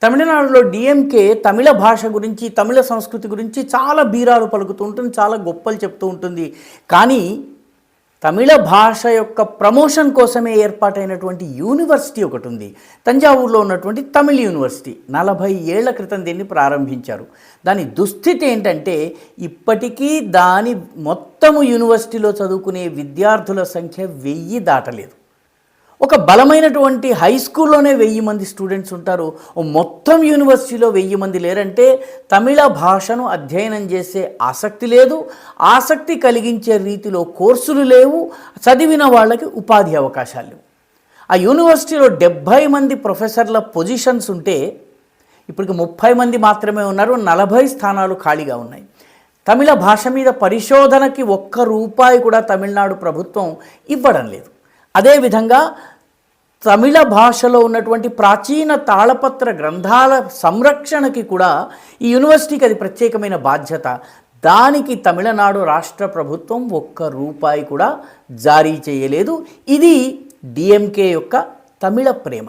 తమిళనాడులో డిఎంకే తమిళ భాష గురించి, తమిళ సంస్కృతి గురించి చాలా బీరాలు పలుకుతూ ఉంటుంది, చాలా గొప్పలు చెప్తూ ఉంటుంది. కానీ తమిళ భాష యొక్క ప్రమోషన్ కోసమే ఏర్పాటైనటువంటి యూనివర్సిటీ ఒకటి ఉంది. తంజావూరులో ఉన్నటువంటి తమిళ్ యూనివర్సిటీ 40 ఏళ్ల క్రితం దీన్ని ప్రారంభించారు. దాని దుస్థితి ఏంటంటే ఇప్పటికీ దాని మొత్తము యూనివర్సిటీలో చదువుకునే విద్యార్థుల సంఖ్య 1000 దాటలేదు. ఒక బలమైనటువంటి హై స్కూల్లోనే 1000 మంది స్టూడెంట్స్ ఉంటారు. మొత్తం యూనివర్సిటీలో 1000 మంది లేరంటే తమిళ భాషను అధ్యయనం చేసే ఆసక్తి లేదు, ఆసక్తి కలిగించే రీతిలో కోర్సులు లేవు, చదివిన వాళ్ళకి ఉపాధి అవకాశాలు లేవు. ఆ యూనివర్సిటీలో 70 మంది ప్రొఫెసర్ల పొజిషన్స్ ఉంటే ఇప్పటికి 30 మంది మాత్రమే ఉన్నారు. 40 స్థానాలు ఖాళీగా ఉన్నాయి. తమిళ భాష మీద పరిశోధనకి ₹1 కూడా తమిళనాడు ప్రభుత్వం ఇవ్వడం లేదు. అదేవిధంగా తమిళ భాషలో ఉన్నటువంటి ప్రాచీన తాళపత్ర గ్రంథాల సంరక్షణకి కూడా ఈ యూనివర్సిటీకి అది ప్రత్యేకమైన బాధ్యత. దానికి తమిళనాడు రాష్ట్ర ప్రభుత్వం ₹1 కూడా జారీ చేయలేదు. ఇది డిఎంకే యొక్క తమిళ ప్రేమ.